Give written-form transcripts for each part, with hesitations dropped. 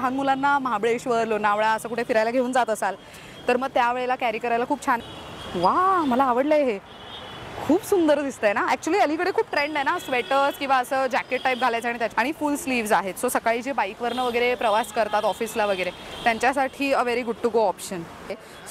लहान मुलांना महाबळेश्वर लोणावळा असं कुठे फिरायला घेऊन जात असाल तर मग त्यावेळेला कॅरी करायला खूप छान। वा, मला आवडलंय हे, खूप सुंदर दिसतंय ना। ॲक्च्युली अलीकडे खूप ट्रेंड आहे ना स्वेटर्स किंवा असं जॅकेट टाईप घालायचं आणि फुल स्लीव्ज आहेत। सो सकाळी जे बाईकवरनं वगैरे प्रवास करतात ऑफिसला वगैरे त्यांच्यासाठी a very good to go option.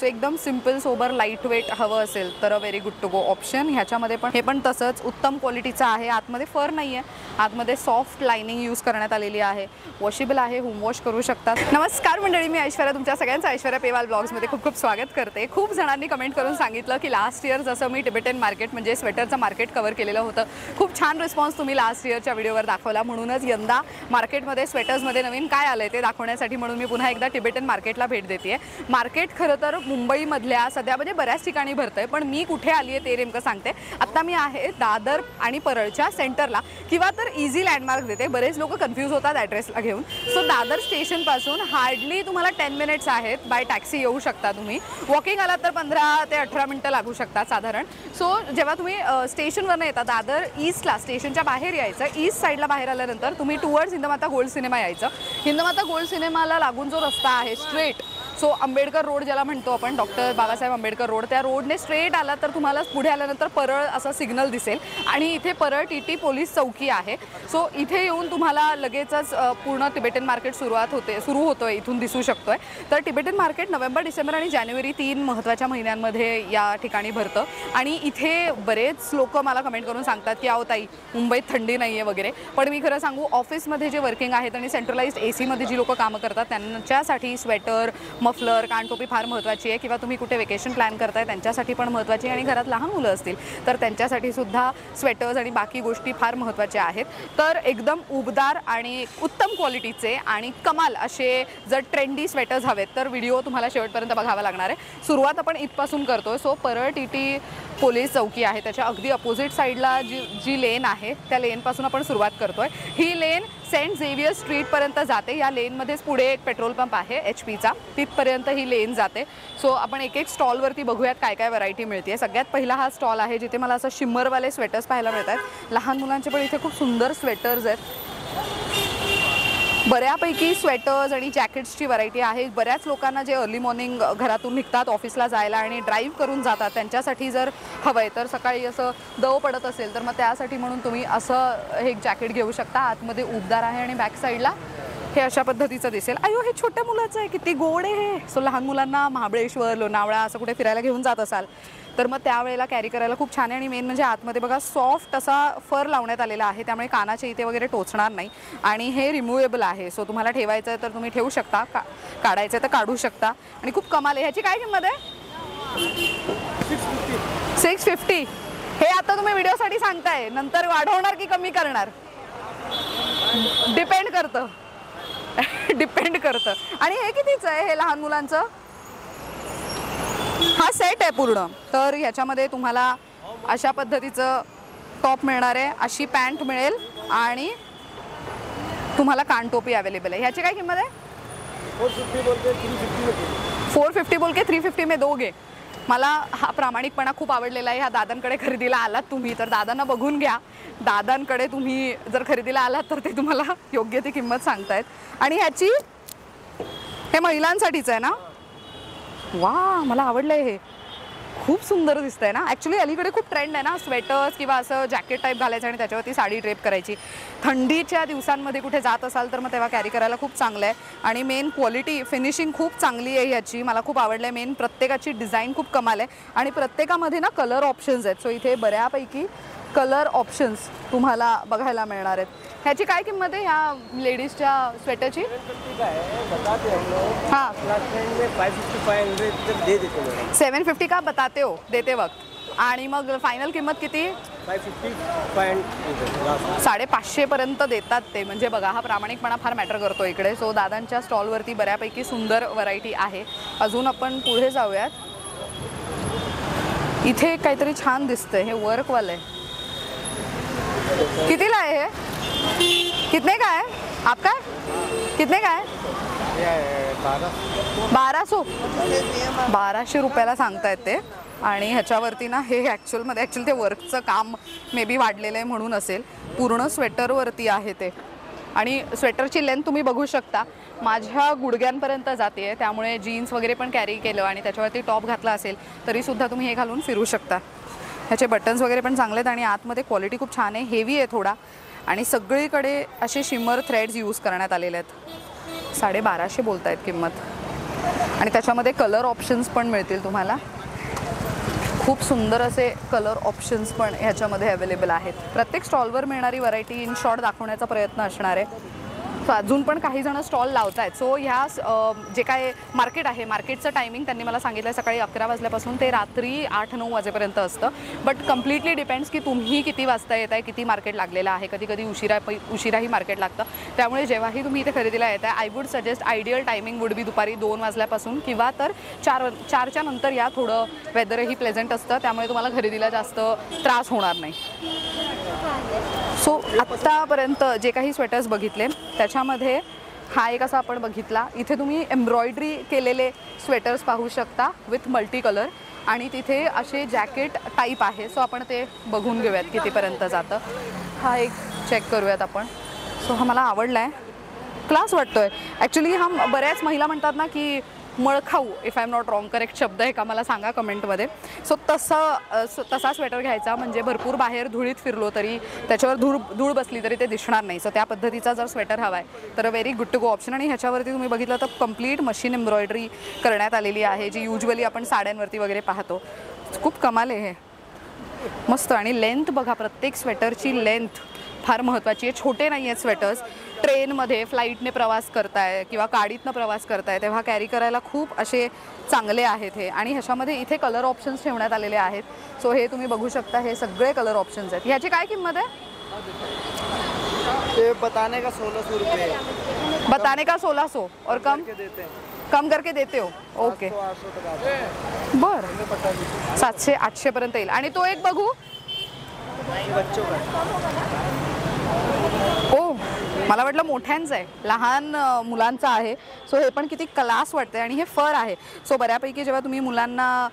So एकदम सिम्पल सोबर लाईट वेट हवं असेल तर a very good to go option. ह्याच्यामध्ये पण हे पण तसंच उत्तम क्वालिटीचं आहे, आतमध्ये फर नाही आहे, आतमध्ये सॉफ्ट लाइनिंग यूज करण्यात आलेली आहे, वॉशेबल आहे, होम वॉश करू शकतात। नमस्कार मंडळी, मी ऐश्वर्या, तुमच्या सगळ्यांचं ऐश्वर्या पेवाल ब्लॉग्समध्ये खूप खूप स्वागत करते। खूप जणांनी कमेंट करून सांगितलं की लास्ट इयर जसं मी टिबेटन मार्केट म्हणजे स्वेटरचं मार्केट कव्हर केलेलं होतं, खूप छान रिस्पॉन्स तुम्ही लास्ट इयरच्या व्हिडिओवर दाखवला, म्हणूनच यंदा मार्केटमध्ये स्वेटर्समध्ये नवीन काय आलंय ते दाखवण्यासाठी म्हणून मी पुन्हा एकदा टिबेटन मार्केटला भेट देते। मार्केट खरं तर मुंबईमधल्या सध्या म्हणजे बऱ्याच ठिकाणी भरतंय, पण मी कुठे आली आहे ते नेमकं सांगते। आता मी आहे दादर आणि परळच्या सेंटरला, किंवा तर इझी लँडमार्क देते, बरेच लोक कन्फ्यूज होतात ॲड्रेसला घेऊन। सो दादर स्टेशनपासून हार्डली तुम्हाला 10 मिनिट्स आहेत, बाय टॅक्सी येऊ शकता तुम्ही, वॉकिंग आलात तर 15 ते 18 मिनटं लागू शकतात साधारण। सो जेव्हा तुम्ही स्टेशनवरनं येता दादर ईस्टला स्टेशनच्या बाहेर यायचं, ईस्ट साईडला बाहेर आल्यानंतर तुम्ही टुवर्ड्स हिंदमाता गोल्ड सिनेमा यायचं। हिंदमाता गोल्ड सिनेमाला लागून जो रस्ता आहे स्ट्रेट, सो आंबेडकर रोड ज्याला म्हणतो आपण, डॉक्टर बाबासाहेब आंबेडकर रोड, त्या रोडने स्ट्रेट आला तर तुम्हाला पुढे आल्यानंतर परळ असा सिग्नल दिसेल आणि इथे परळ टीटी पोलीस चौकी आहे। सो इथे येऊन तुम्हाला लगेचच पूर्ण टिबेटन मार्केट सुरू होतोय, इथून दिसू शकतोय। तर टिबेटन मार्केट नोव्हेंबर, डिसेंबर आणि जानेवारी 3 महत्त्वाच्या महिन्यांमध्ये या ठिकाणी भरतं आणि इथे बरेच लोक मला कमेंट करून सांगतात की अहो ताई मुंबईत थंडी नाही आहे वगैरे, पण मी खरं सांगू ऑफिसमध्ये जे वर्किंग आहेत आणि सेंट्रलाइज्ड एसीमध्ये जी लोक कामं करतात त्यांच्यासाठी स्वेटर, मफलर, कानटोपी फार महत्त्वाची आहे, किंवा तुम्ही कुठे वेकेशन प्लॅन करताय त्यांच्यासाठी पण महत्त्वाची आहे, आणि घरात लहान मुलं असतील तर त्यांच्यासाठी सुद्धा स्वेटर्स आणि बाकी गोष्टी फार महत्त्वाच्या आहेत। तर एकदम उबदार आणि उत्तम क्वालिटीचे आणि कमाल असे जर ट्रेंडी स्वेटर्स हवेत तर व्हिडिओ तुम्हाला शेवटपर्यंत बघावा लागणार आहे। सुरुवात आपण इथपासून करतोय। सो परळ टीटी पोलीस चौकी आहे, त्याच्या अगदी अपोजिट साईडला जी लेन आहे त्या लेनपासून आपण सुरुवात करतोय। ही लेन सेंट झेवियर स्ट्रीटपर्यंत जाते, या लेनमध्येच पुढे एक पेट्रोल पंप आहे HP चा, तिथपर्यंत ही लेन जाते। सो आपण एक एक स्टॉलवरती बघूयात काय काय व्हरायटी मिळते। सगळ्यात पहिला हा स्टॉल आहे जिथे मला असं शिम्मरवाले स्वेटर्स पाहायला मिळतात, लहान मुलांचे पण इथे खूप सुंदर स्वेटर्स आहेत। बऱ्यापैकी स्वेटर्स आणि जॅकेट्सची व्हरायटी आहे। बऱ्याच लोकांना जे अर्ली मॉर्निंग घरातून निघतात ऑफिसला जायला आणि ड्राईव्ह करून जातात त्यांच्यासाठी जर हवंय तर सकाळी असं दव पडत असेल तर मग त्यासाठी म्हणून तुम्ही असं हे एक जॅकेट घेऊ शकता। आतमध्ये उबदार आहे आणि बॅक साईडला हे अशा पद्धतीचं दिसेल। अयो, हे छोट्या मुलाचं आहे, किती गोड आहे हे। सो लहान मुलांना महाबळेश्वर लोणावळा असं कुठे फिरायला घेऊन जात असाल तर मग त्यावेळेला कॅरी करायला खूप छान आहे। आणि मेन म्हणजे आतमध्ये बघा सॉफ्ट असा फर लावण्यात आलेला आहे, त्यामुळे कानाच्या इथे वगैरे टोचणार नाही, आणि हे रिमूवेबल आहे। सो तुम्हाला ठेवायचं आहे तर तुम्ही ठेवू शकता, काढायचं आहे तर काढू शकता, आणि खूप कमाल आहे। ह्याची काय किंमत आहे? 650। हे आता तुम्ही व्हिडिओसाठी सांगताय, नंतर वाढवणार की कमी करणार डिपेंड करतं। आणि हे कितीचं आहे हे लहान मुलांचं? हा सेट आहे पूर्ण, तर ह्याच्यामध्ये तुम्हाला अशा पद्धतीचं टॉप मिळणार आहे, अशी पॅन्ट मिळेल आणि तुम्हाला कानटोपी अवेलेबल आहे। ह्याची काय किंमत आहे? 450 बोल के 350 450 बोल के 350 में दोगे। मला हा प्रामाणिकपणा खूप आवडलेला आहे। ह्या दादांकडे खरेदीला आलात तुम्ही तर दादांना बघून घ्या, दादांकडे तुम्ही जर खरेदीला आलात तर ते तुम्हाला योग्य ती किंमत सांगतायत। आणि ह्याची हे महिलांसाठीच आहे ना? वा, मला आवडलंय हे, खूप सुंदर दिसतंय ना। ॲक्च्युली अलीकडे खूप ट्रेंड आहे ना स्वेटर्स किंवा असं जॅकेट टाईप घालायचं आणि त्याच्यावरती साडी ड्रेप करायची। थंडीच्या दिवसांमध्ये कुठे जात असाल तर मग तेव्हा कॅरी करायला खूप चांगलं आहे, आणि मेन क्वालिटी फिनिशिंग खूप चांगली आहे ह्याची, मला खूप आवडलं आहे। मेन प्रत्येकाची डिझाईन खूप कमाल आहे आणि प्रत्येकामध्ये ना कलर ऑप्शन्स आहेत। सो इथे बऱ्यापैकी कलर ऑप्शन्स तुम्हाला बघायला मिळणार आहेत। ह्याची काय किंमत आहे ह्या लेडीजच्या स्वेटरची? 750 का बताते हो देते वक्त, आणि मग फायनल किंमत किती? 550 पर्यंत देतात ते, म्हणजे बघा हा प्रामाणिकपणा फार मॅटर करतो इकडे। सो दादांच्या स्टॉलवरती बऱ्यापैकी सुंदर व्हरायटी आहे। अजून आपण पुढे जाऊयात, इथे काहीतरी छान दिसतंय, हे वर्कवालं आहे। कितीला आहे हे? कितने का है आपका? कितने का है? 1200 रुपयाला सांगतायत ते। आणि ह्याच्यावरती ना हे ॲक्च्युअली ते वर्कचं काम मे बी वाढलेलं आहे म्हणून असेल, पूर्ण स्वेटरवरती आहे ते। आणि स्वेटरची लेंथ तुम्ही बघू शकता माझ्या गुडघ्यांपर्यंत जाते, त्यामुळे जीन्स वगैरे पण कॅरी केलं आणि त्याच्यावरती टॉप घातला असेल तरीसुद्धा तुम्ही हे घालून फिरू शकता. ह्याचे बटन्स वगैरे पण चांगले आहेत आणि आतमध्ये क्वालिटी खूप छान आहे, हेवी आहे थोडा आणि सगळीकडे असे शिमर थ्रेड्स यूज करण्यात आलेले आहेत. 1250 बोलत आहेत किंमत आणि त्याच्यामध्ये कलर ऑप्शन्स पण मिळतील तुम्हाला. खूप सुंदर असे कलर ऑप्शन्स पण ह्याच्यामध्ये अवेलेबल आहेत. प्रत्येक स्टॉलवर मिळणारी व्हरायटी इन शॉर्ट दाखवण्याचा प्रयत्न असणार आहे. सो अजून पण काही जण स्टॉल लावत आहेत. सो ह्या जे काय मार्केट आहे, मार्केटचं टायमिंग त्यांनी मला सांगितलं सकाळी 11 वाजल्यापासून ते रात्री 8-9 वाजेपर्यंत असतं. बट कम्प्लिटली डिपेंड्स की तुम्ही किती वाजता येत आहे, किती मार्केट लागलेलं आहे. कधी कधी उशिराही मार्केट लागतं. त्यामुळे जेव्हाही तुम्ही इथे खरेदीला येत आहे, I would suggest ideal timing would be दुपारी 2 वाजल्यापासून किंवा तर 4च्या नंतर या. थोडं वेदरही प्लेझंट असतं, त्यामुळे तुम्हाला खरेदीला जास्त त्रास होणार नाही. सो आत्तापर्यंत जे काही स्वेटर्स बघितले त्याच्यामध्ये हा एक असा आपण बघितला. इथे तुम्ही एम्ब्रॉयडरी केलेले स्वेटर्स पाहू शकता विथ मल्टी कलर आणि तिथे असे जॅकेट टाईप आहे. सो आपण ते बघून घेऊयात कितीपर्यंत जातं. हा एक चेक करूयात आपण. सो हा मला आवडला आहे, क्लास वाटतोय ॲक्च्युली. हा बऱ्याच महिला म्हणतात ना की मळखाऊ, if I am not wrong, correct शब्द आहे का मला सांगा कमेंटमध्ये. सो तसा स्वेटर घ्यायचा म्हणजे भरपूर बाहेर धुळीत फिरलो तरी त्याच्यावर धूळ बसली तरी ते दिसणार नाही. सो त्या पद्धतीचा जर स्वेटर हवा आहे तर very good to go option. आणि ह्याच्यावरती तुम्ही बघितलं तर कम्प्लीट मशीन एम्ब्रॉयडरी करण्यात आलेली आहे, जी युजली आपण साड्यांवरती वगैरे पाहतो. खूप कमाल आहे हे, मस्त. आणि लेंथ बघा, प्रत्येक स्वेटरची लेंथ फार महत्त्वाची आहे. छोटे नाही आहेत स्वेटर्स. ट्रेनमध्ये, फ्लाईटने प्रवास करताय किंवा गाडीतनं प्रवास करताय तेव्हा कॅरी करायला खूप असे चांगले आहेत हे. आणि ह्याच्यामध्ये इथे कलर ऑप्शन्स ठेवण्यात आलेले आहेत. सो हे तुम्ही बघू शकता, हे सगळे कलर ऑप्शन्स आहेत. ह्याची काय किंमत आहे? ये बताने का 1600 रुपये. बताने का 1600 और कम कम करके देते हो? ओके, बरं. 700-800 पर्यंत येईल. आणि तो एक बघू. ओ, मला वाटलं मोठ्यांचं आहे, लहान मुलांचं आहे. सो हे पण किती क्लास वाटते आणि हे फर आहे. सो बऱ्यापैकी जेव्हा तुम्ही मुलांना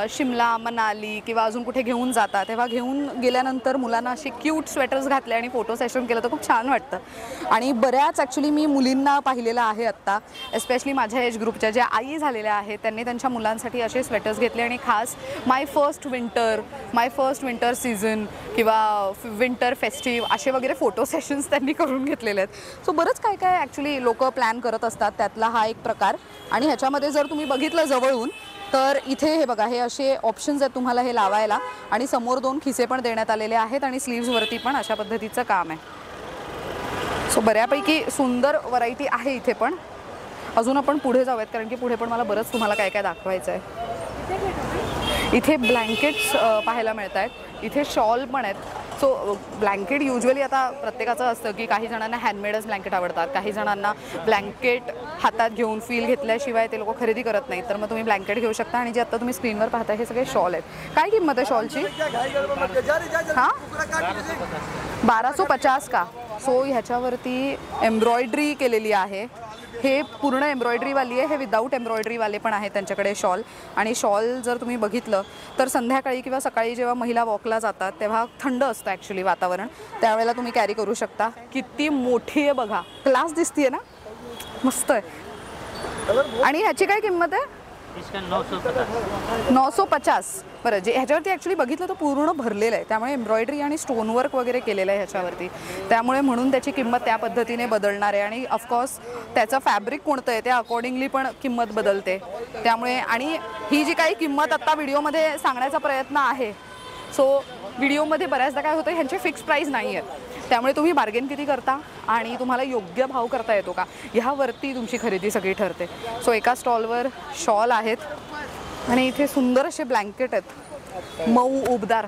शिमला, मनाली किंवा अजून कुठे घेऊन जाता तेव्हा घेऊन गेल्यानंतर मुलांना असे क्यूट स्वेटर्स घातले आणि फोटो सेशन केलं तर खूप छान वाटतं. आणि बऱ्याच ॲक्च्युली मी मुलींना पाहिलेलं आहे आत्ता, एस्पेशली माझ्या एज ग्रुपच्या ज्या आई झालेल्या आहेत त्यांनी त्यांच्या मुलांसाठी असे स्वेटर्स घेतले आणि खास माय फर्स्ट विंटर सीझन किंवा विंटर फेस्टिव्ह असे वगैरे फोटो सेशन्स त्यांनी करून घेतलेले आहेत. सो बरंच काय काय ॲक्च्युली लोक प्लॅन करत असतात, त्यातला हा एक प्रकार. आणि ह्याच्यामध्ये जर तुम्ही बघितलं जवळून तर इथे हे बघा, हे असे ऑप्शन्स आहेत तुम्हाला हे लावायला आणि समोर 2 खिसे पण देण्यात आलेले आहेत आणि स्लीव्सवरती पण अशा पद्धतीचं काम आहे. सो बऱ्यापैकी सुंदर व्हरायटी आहे इथे पण. अजून आपण पुढे जाऊयात कारण की पुढे पण मला बरंच तुम्हाला काय काय दाखवायचं आहे. इथे ब्लँकेट्स पाहायला मिळत आहेत, इथे शॉल पण आहेत. सो ब्लँकेट युजली आता प्रत्येकाचं असतं की काही जणांना हँडमेडच ब्लँकेट आवडतात, काही जणांना ब्लँकेट हातात घेऊन फील घेतल्याशिवाय ते लोक खरेदी करत नाही. तर मग तुम्ही ब्लँकेट घेऊ शकता. आणि जे आता तुम्ही स्क्रीनवर पाहता हे सगळे शॉल आहेत. काय किंमत आहे शॉलची? हां, 1250 का? सो ह्याच्यावरती एम्ब्रॉयडरी केलेली आहे. हे पूर्ण एम्ब्रॉयडरीवाली आहे, हे विदाऊट एम्ब्रॉयडरीवाले पण आहे त्यांच्याकडे शॉल. आणि शॉल जर तुम्ही बघितलं तर संध्याकाळी किंवा सकाळी जेव्हा महिला वॉकला जातात तेव्हा थंड असतं ॲक्च्युली वातावरण, त्यावेळेला तुम्ही कॅरी करू शकता. किती मोठी आहे बघा, क्लास दिसतीये ना, मस्त आहे. आणि ह्याची काय किंमत आहे? 950. बरं, जे ह्याच्यावरती ॲक्च्युली बघितलं तर पूर्ण भरलेलं आहे, त्यामुळे एम्ब्रॉयडरी आणि स्टोनवर्क वगैरे केलेलं आहे ह्याच्यावरती, त्यामुळे म्हणून त्याची किंमत त्या पद्धतीने बदलणार आहे. आणि ऑफकोर्स त्याचं फॅब्रिक कोणतं आहे त्या अकॉर्डिंगली पण किंमत बदलते. त्यामुळे आणि ही जी काही किंमत आत्ता व्हिडिओमध्ये सांगण्याचा प्रयत्न आहे, सो व्हिडिओमध्ये बऱ्याचदा काय होतं, ह्यांचे फिक्स प्राईस नाही आहेत. त्यामुळे तुम्ही बार्गेन किती करता आणि तुम्हाला योग्य भाव करता येतो का ह्यावरती तुमची खरेदी सगळी ठरते. सो एका स्टॉलवर शॉल आहेत आणि इथे सुंदर असे ब्लँकेट आहेत, मऊ उबदार.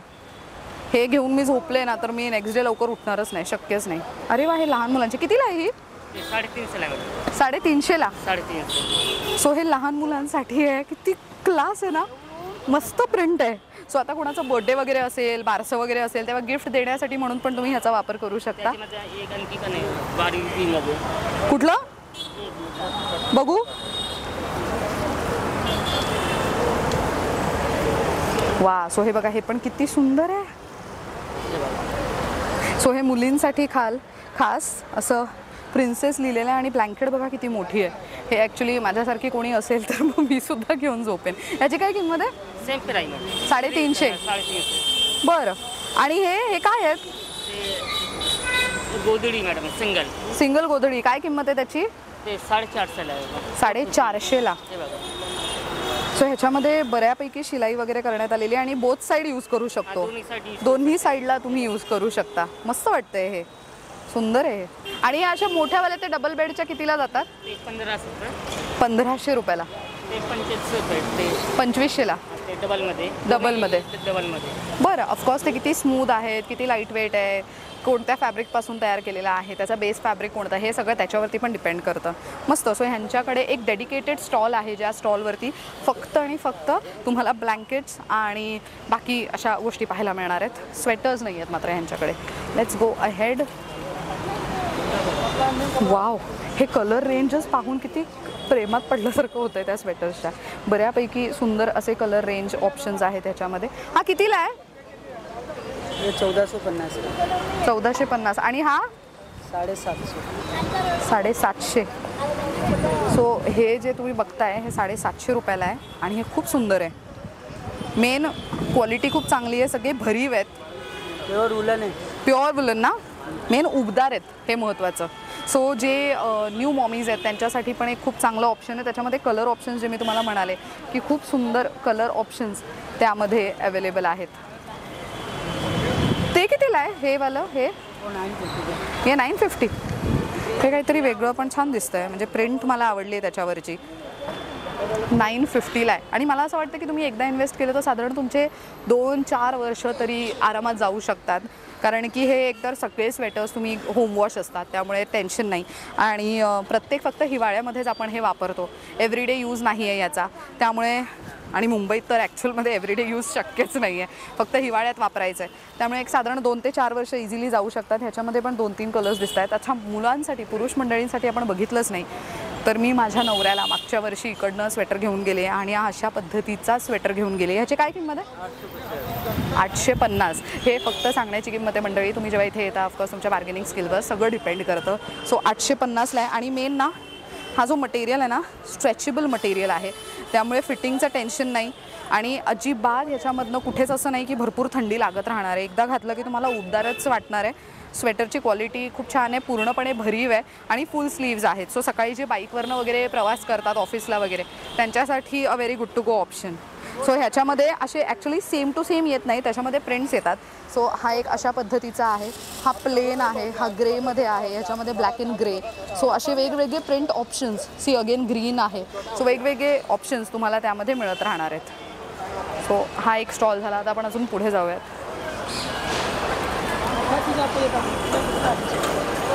हे घेऊन मी झोपले ना तर मी नेक्स्ट डे लवकर उठणारच नाही, शक्यच नाही. अरे वा, हे लहान मुलांचे कितीला आहे? ही 350ला. सो हे लहान मुलांसाठी आहे. किती क्लास आहे ना, मस्त प्रिंट आहे. सो आता कोणाचा बर्थडे वगैरे असेल, बारसं वगैरे असेल तेव्हा गिफ्ट देण्यासाठी म्हणून पण तुम्ही ह्याचा वापर करू शकता. कुठलं बघू? वा, सो हे बघा, हे पण किती सुंदर आहे. सो हे मुलींसाठी खास असं प्रिन्सेस लिहिलेलं आहे आणि ब्लँकेट बघा किती मोठी आहे. हे ॲक्च्युली माझ्यासारखी कोणी असेल तर मग मी सुद्धा घेऊन झोपेन. याची काय किंमत आहे? Same price 350. 350. बरं. आणि हे काय आहेत? गोदडी मॅडम सिंगल. सिंगल गोधडी. काय किंमत आहे त्याची? ते 450 ला आहे. 450ला. हे बघा. सो ह्याच्यामध्ये बऱ्यापैकी शिलाई वगैरे करण्यात आलेली आहे आणि बोथ साईड यूज करू शकतो. दोन्ही साईडला तुम्ही यूज करू शकता. मस्त वाटतंय हे. सुंदर आहे. आणि ह्या अशा मोठ्यावाल्या ते डबल बेडच्या कितीला जातात? 1500 रुपयाला. ते 2500 रुपये. ते 2500ला. ते डबलमध्ये. डबलमध्ये. बरं. ऑफकोर्स ते किती स्मूथ आहेत, किती लाईट वेट आहे, कोणत्या फॅब्रिकपासून तयार केलेला आहे, त्याचा बेस फॅब्रिक कोणता, हे सगळं त्याच्यावरती पण डिपेंड करतं. मस्त. सो ह्यांच्याकडे एक डेडिकेटेड स्टॉल आहे, ज्या स्टॉलवरती फक्त आणि फक्त तुम्हाला ब्लँकेट्स आणि बाकी अशा गोष्टी पाहायला मिळणार आहेत. स्वेटर्स नाही आहेत मात्र ह्यांच्याकडे. Let's go ahead. वाव. हे कलर रेंजच पाहून किती प्रेमात पडल्यासारखं होतं आहे त्या स्वेटर्सच्या. बऱ्यापैकी सुंदर असे कलर रेंज ऑप्शन्स आहेत ह्याच्यामध्ये. हा कितीला आहे? 1450. 1450. आणि हा 750. 750. सो हे जे तुम्ही बघताय हे 750 रुपयाला आहे आणि हे खूप सुंदर आहे. मेन क्वालिटी खूप चांगली आहे. सगळे भरीव आहेत. प्युअर वुलन आहे. प्युअर वुलन ना. मेन उबदार आहेत, हे महत्त्वाचं. सो जे न्यू मॉमीज आहेत त्यांच्यासाठी पण एक खूप चांगलं ऑप्शन आहे. त्याच्यामध्ये कलर ऑप्शन्स जे मी तुम्हाला म्हणाले की खूप सुंदर कलर ऑप्शन्स त्यामध्ये अवेलेबल आहेत. ते कितीला आहे हे वालं? हे 950. हे काहीतरी वेगळं पण छान दिसतं आहे. म्हणजे प्रिंट मला आवडली आहे त्याच्यावरची. 950ला आहे. आणि मला असं वाटतं की तुम्ही एकदा इन्व्हेस्ट केलं तर साधारण तुमचे 2-4 वर्ष तरी आरामात जाऊ शकतात. कारण की हे एकतर सगळे स्वेटर्स तुम्ही होमवॉश असतात, त्यामुळे टेन्शन नाही. आणि प्रत्येक फक्त हिवाळ्यामध्येच आपण हे वापरतो. एव्हरीडे यूज नाही आहे याचा. त्यामुळे आणि मुंबईत तर ॲक्च्युअलमध्ये एव्हरीडे यूज शक्यच नाही आहे. फक्त हिवाळ्यात वापरायचं आहे. त्यामुळे एक साधारण 2 ते 4 वर्ष इझिली जाऊ शकतात. ह्याच्यामध्ये पण 2-3 कलर्स दिसत आहेत. अच्छा, मुलांसाठी, पुरुष मंडळींसाठी आपण बघितलंच नाही. तर मी माझ्या नवऱ्याला मागच्या वर्षी इकडनं स्वेटर घेऊन गेले आणि अशा पद्धतीचा स्वेटर घेऊन गेले. ह्याची काय किंमत आहे? 850. हे फक्त सांगण्याची किंमत आहे मंडळी. तुम्ही जेव्हा इथे येता ऑफकोर्स तुमच्या बार्गेनिंग स्किलवर सगळं डिपेंड करतं. सो 850ला आहे. आणि मेन ना हा जो मटेरियल आहे ना स्ट्रेचेबल मटेरियल आहे, त्यामुळे फिटिंगचं टेन्शन नाही. आणि अजिबात ह्याच्यामधनं कुठेच असं नाही की भरपूर थंडी लागत राहणार आहे. एकदा घातलं की तुम्हाला उबदारच वाटणार आहे. स्वेटरची क्वालिटी खूप छान आहे. पूर्णपणे भरीव आहे आणि फुल स्लीव्ज आहेत. सो सकाळी जे बाईकवरनं वगैरे प्रवास करतात ऑफिसला वगैरे त्यांच्यासाठी a very good to go option. So ह्याच्यामध्ये असे ॲक्च्युली सेम टू सेम येत नाही, त्याच्यामध्ये प्रिंट्स येतात. सो हा एक अशा पद्धतीचा आहे. हा प्लेन आहे, हा ग्रेमध्ये आहे, ह्याच्यामध्ये ब्लॅक अँड ग्रे. सो असे वेगवेगळे print options. See again green आहे. सो वेगवेगळे ऑप्शन्स तुम्हाला त्यामध्ये मिळत राहणार आहेत. सो हा एक स्टॉल झाला. आता आपण अजून पुढे जाऊयात.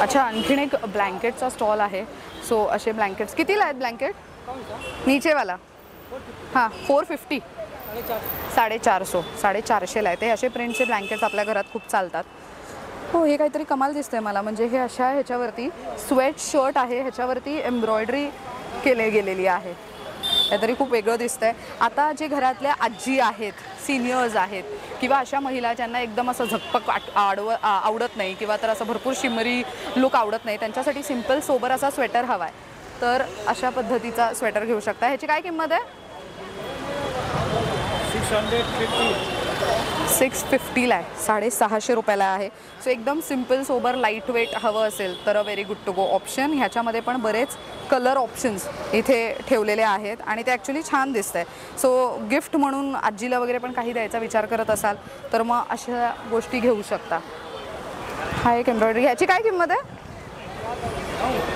अच्छा, आणखीन एक ब्लँकेटचा स्टॉल आहे. सो असे ब्लँकेट्स कितीला आहेत? ब्लँकेट नीचेवाला हां 450. 450. 450ला आहे ते. असे प्रिंटचे ब्लँकेट्स आपल्या घरात खूप चालतात. हो, हे काहीतरी कमाल दिसतंय मला. म्हणजे हे अशा ह्याच्यावरती स्वेट शर्ट आहे, ह्याच्यावरती एम्ब्रॉयडरी गेलेली आहे. काहीतरी खूप वेगळं दिसतंय. आता जे घरातल्या आजी आहेत, सिनियर्स आहेत किंवा अशा महिला ज्यांना एकदम असं झकपक आवडत नाही किंवा तर असं भरपूर शिमरी लुक आवडत नाही, त्यांच्यासाठी सिम्पल सोबर असा स्वेटर हवा आहे, तर अशा पद्धतीचा स्वेटर घेऊ शकता. ह्याची काय किंमत आहे? 650ला आहे. 650 रुपयाला आहे. सो एकदम सिम्पल सोबर लाईट वेट हवं असेल तर a very good to go option. ह्याच्यामध्ये पण बरेच कलर ऑप्शन्स इथे ठेवलेले आहेत आणि ते ॲक्च्युली छान दिसत आहे. सो गिफ्ट म्हणून आजीला वगैरे पण काही द्यायचा विचार करत असाल तर मग अशा गोष्टी घेऊ शकता. हा एक एम्ब्रॉयडरी. ह्याची काय किंमत आहे?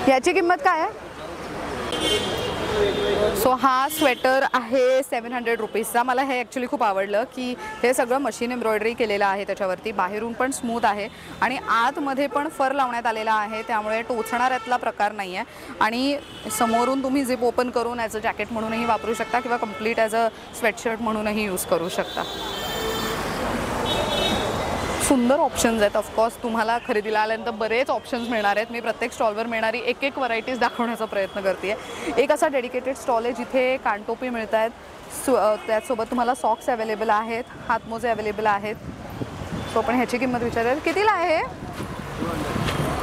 ह्याची किंमत काय आहे? सो हा स्वेटर आहे 700 रुपीजचा. मला हे ॲक्च्युली खूप आवडलं की हे सगळं मशीन एम्ब्रॉयडरी केलेलं आहे त्याच्यावरती. बाहेरून पण स्मूथ आहे आणि आतमध्ये पण फर लावण्यात आलेला आहे, त्यामुळे टोचणाऱ्यातला प्रकार नाही आहे. आणि समोरून तुम्ही झिप ओपन करून ॲज अ जॅकेट म्हणूनही वापरू शकता किंवा कम्प्लीट ॲज अ स्वेटशर्ट म्हणूनही यूज करू शकता. सुंदर ऑप्शन्स आहेत. ऑफकोर्स तुम्हाला खरेदीला आल्यानंतर बरेच ऑप्शन्स मिळणार आहेत. मी प्रत्येक स्टॉलवर मिळणारी एक व्हरायटीज दाखवण्याचा प्रयत्न करते आहे. एक असा डेडिकेटेड स्टॉल आहे जिथे कानटोपी मिळत आहेत. त्याचसोबत तुम्हाला सॉक्स अवेलेबल आहेत, हातमोजे अवेलेबल आहेत. सो आपण ह्याची किंमत विचारूयात. कितीला आहे?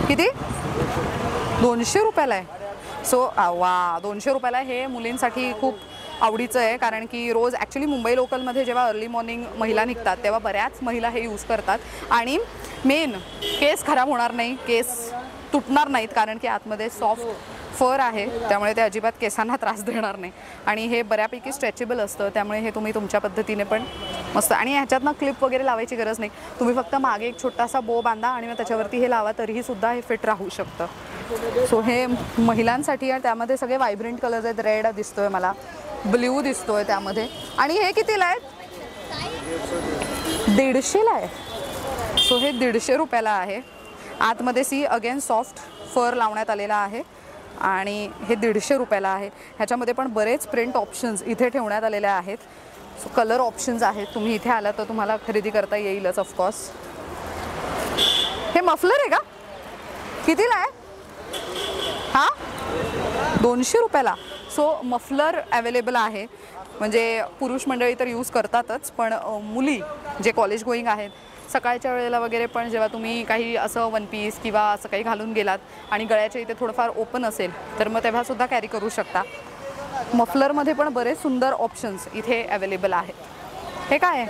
किती? 200 रुपयाला आहे. सो वा, 200 रुपयाला हे मुलींसाठी खूप आवडीचं आहे, कारण की रोज ॲक्च्युली मुंबई लोकलमध्ये जेव्हा अर्ली मॉर्निंग महिला निघतात तेव्हा बऱ्याच महिला हे यूज करतात. आणि मेन, केस खराब होणार नाही, केस तुटणार नाहीत, कारण की आतमध्ये सॉफ्ट फर आहे, त्यामुळे ते अजिबात केसांना त्रास देणार नाही. आणि हे बऱ्यापैकी स्ट्रेचेबल असतं, त्यामुळे हे तुम्ही तुमच्या पद्धतीने पण मस्त. आणि ह्याच्यातनं क्लिप वगैरे लावायची गरज नाही, तुम्ही फक्त मागे एक छोटासा बो बांधा आणि मग त्याच्यावरती हे लावा, तरीही सुद्धा हे फिट राहू शकतं. सो हे महिलांसाठी आहे. त्यामध्ये सगळे व्हायब्रंट कलर्स आहेत. रेड दिसतोय मला, ब्ल्यू दिसतोय त्यामध्ये. आणि हे कितीला आहेत? 150ला आहे. सो हे 150 रुपयाला आहे. आतमध्ये सी अगेन सॉफ्ट फर लावण्यात आलेला आहे आणि हे 150 रुपयाला आहे. ह्याच्यामध्ये पण बरेच प्रिंट ऑप्शन्स इथे ठेवण्यात आलेले आहेत. सो कलर ऑप्शन्स आहेत, तुम्ही इथे आला तर तुम्हाला खरेदी करता येईलच ऑफकोर्स. हे मफलर आहे का? कितीला आहे हा? 200 रुपयाला. सो मफलर अवेलेबल आहे. म्हणजे पुरुष मंडळी तर यूज करतातच, पण मुली जे कॉलेज गोईंग आहेत, सकाळच्या वेळेला वगैरे पण जेव्हा तुम्ही काही असं वन पीस किंवा असं काही घालून गेलात आणि गळ्याच्या इथे थोडंफार ओपन असेल तर मग तेव्हासुद्धा कॅरी करू शकता. मफलरमध्ये पण बरेच सुंदर ऑप्शन्स इथे अवेलेबल आहेत. हे काय आहे?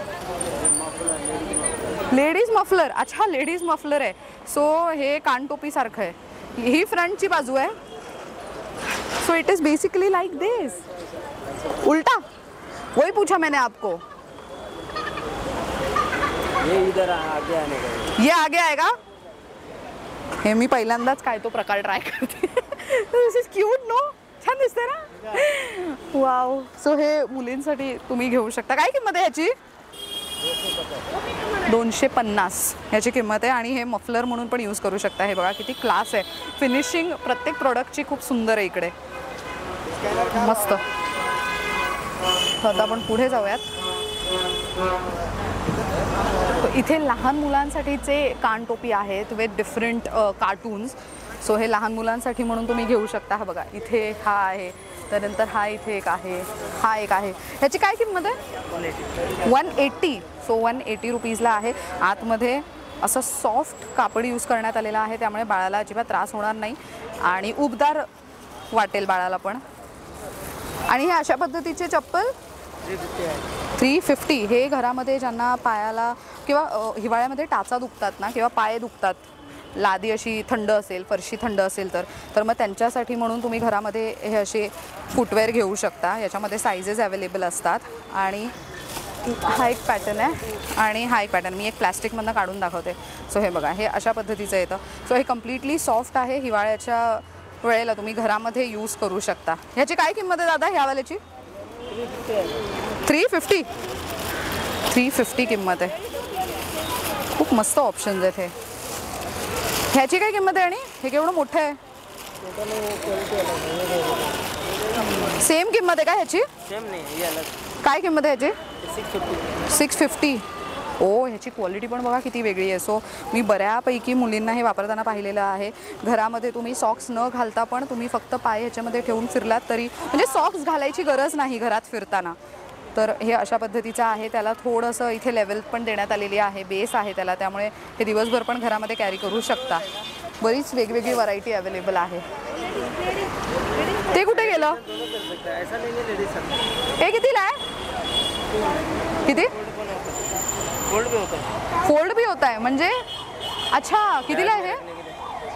Ladies muffler. अच्छा, लेडीज मफलर आहे. सो हे कानटोपीसारखं आहे. ही फ्रंटची बाजू आहे. So it is basically like this. उल्टा वही पूछा मैंने आपको. ये इधर आगे आने का. ये आगे आएगा. हे मी पहिल्यांदाच काय तो प्रकार ट्राय करते. दिस इज क्यूट नो. छान दिसते ना. वाव. सो हे मुलींसाठी तुम्ही घेऊ शकता. काय किंमत आहे ह्याची? 250 ह्याची किंमत आहे. आणि हे मफलर म्हणून पण यूज करू शकता. हे बघा किती क्लास आहे. फिनिशिंग प्रत्येक प्रोडक्टची खूप सुंदर आहे इकडे. मस्त. आता आपण पुढे जाऊयात. इथे लहान मुलांसाठीचे कानटोपी आहेत विथ डिफरंट कार्टून्स. सो हे लहान मुलांसाठी म्हणून तुम्ही घेऊ शकता. हा बघा, इथे हा आहे, त्यानंतर हा इथे एक आहे, हा एक आहे. ह्याची काय किंमत आहे? 180. सो 180 रुपीजला आहे. आतमध्ये असं सॉफ्ट कापड यूज करण्यात आलेलं आहे, त्यामुळे बाळाला अजिबात त्रास होणार नाही आणि उबदार वाटेल बाळाला पण. आणि हे अशा पद्धतीचे चप्पल 350. हे घरामध्ये ज्यांना पायाला किंवा हिवाळ्यामध्ये टाचा दुखतात ना, किंवा पाय दुखतात, लादी अशी थंड असेल, फरशी थंड असेल तर मग त्यांच्यासाठी म्हणून तुम्ही घरामध्ये हे असे फुटवेअर घेऊ शकता. याच्यामध्ये सायझेस अवेलेबल असतात. आणि हा एक पॅटर्न आहे आणि हा एक पॅटर्न मी एक प्लॅस्टिकमधनं काढून दाखवते. सो हे बघा, हे अशा पद्धतीचं येतं. सो हे कम्प्लिटली सॉफ्ट आहे. हिवाळ्याच्या वेळेला तुम्ही घरामध्ये यूज करू शकता. ह्याची काय किंमत आहे दादा ह्यावाल्याची? 350. 350 किंमत आहे. खूप मस्त ऑप्शन्स आहेत हे. ह्याची काय किंमत आहे? आणि हे केवढं मोठं आहे. सेम किंमत आहे का ह्याची? सेम नाही, ये अलग. काय किंमत आहे ह्याची? 650. 650. ओ, ह्याची क्वालिटी पण बघा किती वेगळी आहे. सो मी बऱ्यापैकी मुलींना हे वापरताना पाहिलेलं आहे. घरामध्ये तुम्ही सॉक्स न घालता पण तुम्ही फक्त पाय ह्याच्यामध्ये ठेवून फिरलात तरी, म्हणजे सॉक्स घालायची गरज नाही घरात फिरताना, तर हे अशा पद्धतीचं आहे. त्याला थोडंसं इथे लेवल पण देण्यात आलेली आहे, बेस आहे त्याला, त्यामुळे हे दिवसभर पण घरामध्ये कॅरी करू शकता. बरीच वेगवेगळी व्हरायटी अवेलेबल आहे. ते कुठे गेलं? हे कितीला आहे? किती? फोल्ड भी होता है म्हणजे? अच्छा, कितीला आहे हे?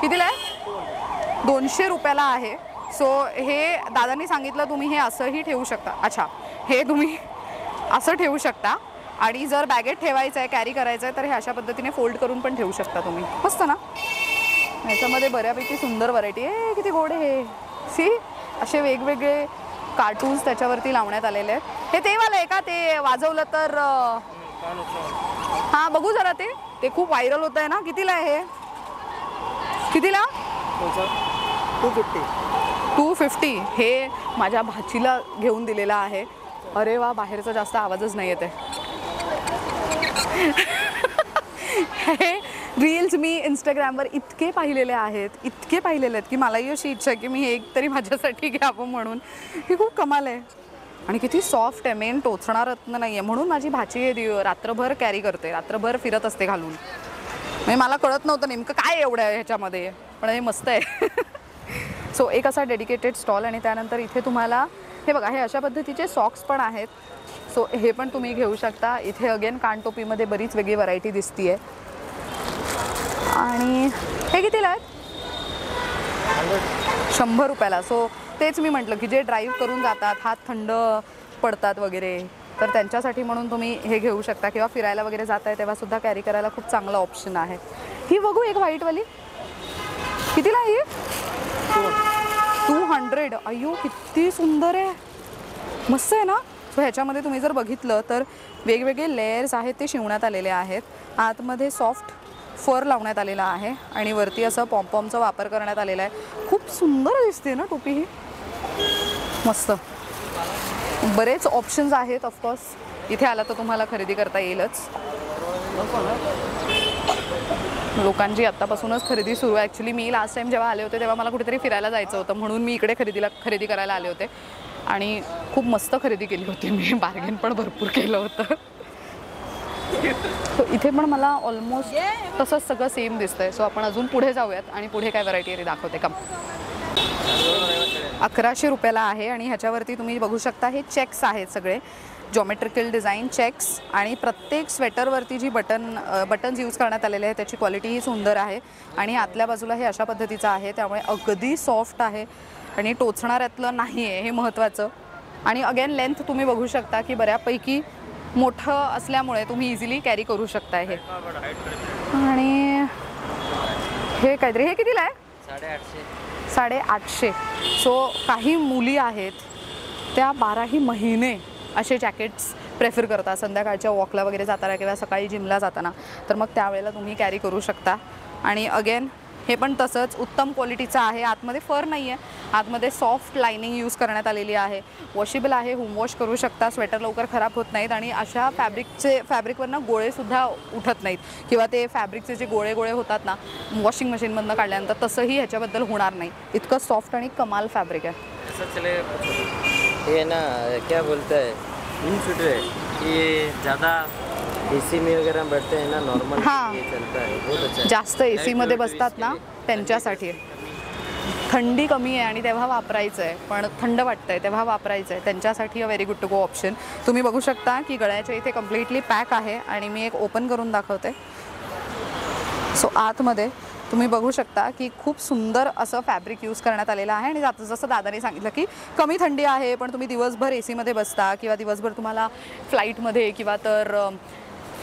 कितीला आहे? 200 रुपयाला आहे. सो हे दादांनी सांगितलं तुम्ही हे असंही ठेवू शकता. अच्छा, हे तुम्ही असं ठेवू शकता आणि जर बॅगेत ठेवायचं आहे, कॅरी करायचं आहे, तर हे अशा पद्धतीने फोल्ड करून पण ठेवू शकता तुम्ही. मस्त ना. ह्याच्यामध्ये बऱ्यापैकी सुंदर व्हरायटी आहे. किती गोड आहे. सी, असे वेगवेगळे कार्टून्स त्याच्यावरती लावण्यात आलेले आहेत. हे ते वाला आहे का? ते वाजवलं तर हां, बघू जरा. ते खूप व्हायरल होत आहे ना. कितीला आहे हे? कितीला? 250. 250. हे माझ्या भाचीला घेऊन दिलेला आहे. अरे वा, बाहेरचा जास्त आवाजच नाही येत आहे. हे रील्स मी इंस्टाग्रामवर इतके पाहिलेले आहेत की मलाही अशी इच्छा आहे की मी एक तरी माझ्यासाठी घ्यावं म्हणून. ही खूप कमाल आहे आणि किती सॉफ्ट आहे. मेन टोचणार नाही आहे, म्हणून माझी भाची रात्रभर कॅरी करते, रात्रभर फिरत असते घालून. म्हणजे मला कळत नव्हतं नेमकं काय एवढं आहे ह्याच्यामध्ये, पण हे मस्त आहे. सो एक असा डेडिकेटेड स्टॉल आणि त्यानंतर इथे तुम्हाला हे बघा हे अशा पद्धतीचे सॉक्स पण आहेत. सो हे पण तुम्ही घेऊ शकता. इथे अगेन कानटोपीमध्ये बरीच वेगळी व्हरायटी दिसतीये. आणि हे कितीला आहेत? 100 रुपयाला. सो तेच मी म्हटलं की जे ड्राईव्ह करून जातात, हात थंड पडतात वगैरे, तर त्यांच्यासाठी म्हणून तुम्ही हे घेऊ शकता. किंवा फिरायला वगैरे जात आहे तेव्हा सुद्धा कॅरी करायला खूप चांगला ऑप्शन आहे. ही बघू एक व्हाईटवाली कितीला आहे? 200. अय्यो किती सुंदर आहे, मस्त आहे ना. सो ह्याच्यामध्ये तुम्ही जर बघितलं तर वेगवेगळे लेयर्स आहेत ते शिवण्यात आलेले आहेत. आतमध्ये सॉफ्ट फर लावण्यात आलेला आहे आणि वरती असं पॉम्पॉमचा वापर करण्यात आलेला आहे. खूप सुंदर दिसते ना टोपी ही, मस्त. बरेच ऑप्शन्स आहेत. ऑफकोर्स इथे आला तर तुम्हाला खरेदी करता येईलच. लोकांची आत्तापासूनच खरेदी सुरू आहे. ॲक्च्युली मी लास्ट टाईम जेव्हा आले होते तेव्हा मला कुठेतरी फिरायला जायचं होतं, म्हणून मी इकडे खरेदी करायला आले होते आणि खूप मस्त खरेदी केली होती मी. बार्गेन पण भरपूर केलं होतं. सो इथे पण मला ऑलमोस्ट तसंच सगळं सेम दिसतंय. सो आपण अजून पुढे जाऊयात आणि पुढे काय व्हरायटी आहे दाखवते का. 1100 रुपयाला आहे आणि ह्याच्यावरती तुम्ही बघू शकता हे चेक्स आहेत सगळे, जॉमेट्रिकल डिझाईन चेक्स. आणि प्रत्येक स्वेटरवरती जी बटन्स यूज करण्यात आलेले आहे त्याची क्वालिटीही सुंदर आहे. आणि आतल्या बाजूला हे अशा पद्धतीचं आहे, त्यामुळे अगदी सॉफ्ट आहे आणि टोचणाऱ्यातलं नाही आहे, हे महत्त्वाचं. आणि अगेन लेंथ तुम्ही बघू शकता की बऱ्यापैकी मोठं असल्यामुळे तुम्ही इझिली कॅरी करू शकता हे. आणि हे काहीतरी हे कितीला आहे? 850. सो काही मुली आहेत त्या 12ही महिने असे जॅकेट्स प्रेफर करतात संध्याकाळच्या वॉकला वगैरे जाताना किंवा सकाळी जिमला जाताना, तर मग त्यावेळेला तुम्ही कॅरी करू शकता. आणि अगेन हे पण तसंच उत्तम क्वालिटीचं आहे. आतमध्ये फर नाही आहे, आतमध्ये सॉफ्ट लायनिंग यूज करण्यात आलेली आहे. वॉशेबल आहे, होम वॉश करू शकता, स्वेटर लवकर खराब होत नाहीत. आणि अशा फॅब्रिकवरनं गोळेसुद्धा उठत नाहीत किंवा ते फॅब्रिकचे जे गोळे होतात ना वॉशिंग मशीनमधनं काढल्यानंतर, तसंही ह्याच्याबद्दल होणार नाही. इतकं सॉफ्ट आणि कमाल फॅब्रिक आहे. ये ना क्या बोलता है, इन स्वेटर ये ज़्यादा एसी में वगैरह बैठते हैं ना, नॉर्मल हाँ, ये चलता है, बहुत अच्छा. जास्त एसी मध्ये बसतात ना त्यांच्यासाठी. थंडी कमी आहे आणि तेव्हा वापरायचं आहे, पण थंड वाटतंय तेव्हा वापरायचं आहे, त्यांच्यासाठी a very good to go option. तुम्ही बघू शकता की गळ्याच्या इथे कम्प्लिटली पॅक आहे आणि मी एक ओपन करून दाखवते. सो आतमध्ये तुम्ही बघू शकता की खूप सुंदर असं फॅब्रिक यूज करण्यात आलेलं आहे. आणि जसं दादाने सांगितलं की कमी थंडी आहे पण तुम्ही दिवसभर एसीमध्ये बसता किंवा दिवसभर तुम्हाला फ्लाईटमध्ये किंवा तर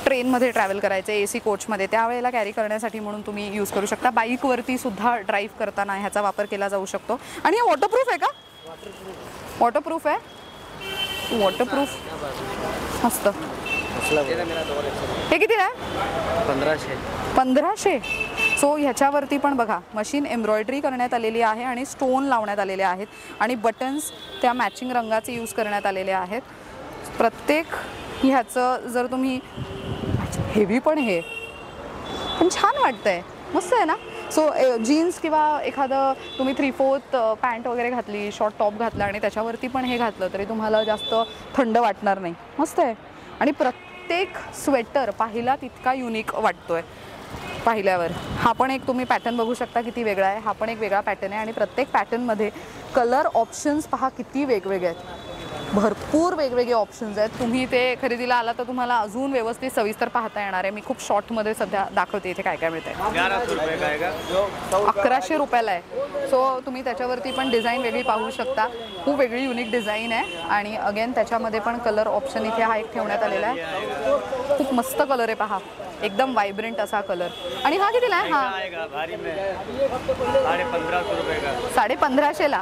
ट्रेनमध्ये ट्रॅव्हल करायचं आहे, एसी कोचमध्ये, त्यावेळेला कॅरी करण्यासाठी म्हणून तुम्ही यूज करू शकता. बाईकवरती सुद्धा ड्राईव्ह करताना ह्याचा वापर केला जाऊ शकतो. आणि हे वॉटरप्रूफ आहे का? वॉटरप्रूफ आहे, वॉटरप्रूफ, मस्त. हे किती आहे? 1500. सो ह्याच्यावरती पण बघा मशीन एम्ब्रॉयडरी करण्यात आलेली आहे आणि स्टोन लावण्यात आलेले आहेत आणि बटन्स त्या मॅचिंग रंगाचे यूज करण्यात आलेले आहेत. प्रत्येक ह्याचं जर तुम्ही हेवी पण हे पण छान वाटतंय, मस्त आहे ना. सो जीन्स किंवा एखादं तुम्ही 3/4 पॅन्ट वगैरे घातली, शॉर्ट टॉप घातला आणि त्याच्यावरती पण हे घातलं तरी तुम्हाला जास्त थंड वाटणार नाही, मस्त आहे. आणि प्रत्येक स्वेटर पाहिला तितका युनिक वाटतोय पाहिल्यावर. हा पण एक तुम्ही पॅटर्न बघू शकता किती वेगळा आहे, हा पण एक वेगळा पॅटर्न आहे. आणि प्रत्येक पॅटर्नमध्ये कलर ऑप्शन्स पहा किती वेगवेगळे आहेत, भरपूर वेगवेगळे ऑप्शन्स आहेत. तुम्ही ते खरेदीला आला तर तुम्हाला अजून व्यवस्थित सविस्तर पाहता येणार आहे. मी खूप शॉर्टमध्ये सध्या दाखवते इथे काय काय मिळतंय. 1100 रुपयाला आहे. सो तुम्ही त्याच्यावरती पण डिझाईन वेगळी पाहू शकता, खूप वेगळी युनिक डिझाईन आहे. आणि अगेन त्याच्यामध्ये पण कलर ऑप्शन इथे हा एक ठेवण्यात आलेला आहे. खूप मस्त कलर आहे पहा, एकदम वायब्रंट असा कलर. आणि हा कितीला आहे? हा 1550ला.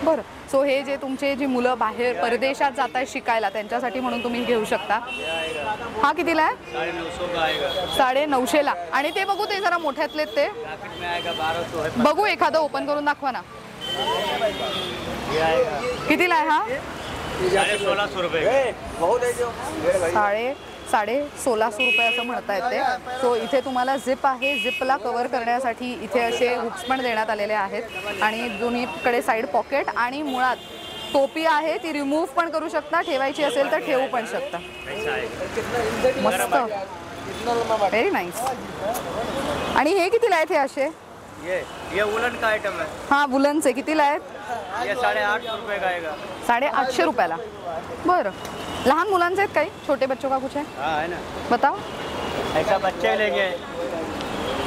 बरं. सो हे जे तुमचे जी मुलं बाहेर परदेशात जात आहेत शिकायला त्यांच्यासाठी म्हणून तुम्ही घेऊ शकता. हा कितीला आहे? 950ला. आणि ते बघू, ते जरा मोठ्यातले ते बघू, एखादं ओपन करून दाखवा ना. कितीला आहे हा? 1650 रुपये. 1650 रुपये असं म्हणता येते. सो इथे तुम्हाला झिप आहे, झिपला कवर करण्यासाठी इथे असे हुक्स पण देण्यात आलेले आहेत आणि दोन्हीकडे साईड पॉकेट. आणि मुळात टोपी आहे ती रिमूव्ह पण करू शकता, ठेवायची असेल तर ठेवू पण शकता. मस्त, व्हेरी नाईस. आणि हे कितीला आहेत हे असे? ये वुलन का आइटम है, हां वुलनचे कितीला आहेत? ये 850 रुपये का आएगा। 850 रुपयाला. बरं. लहान मुलांचे आहेत काही? छोटे बच्चों का कुछ है? हाँ है ना, बताओ. ऐसा बच्चे लेंगे,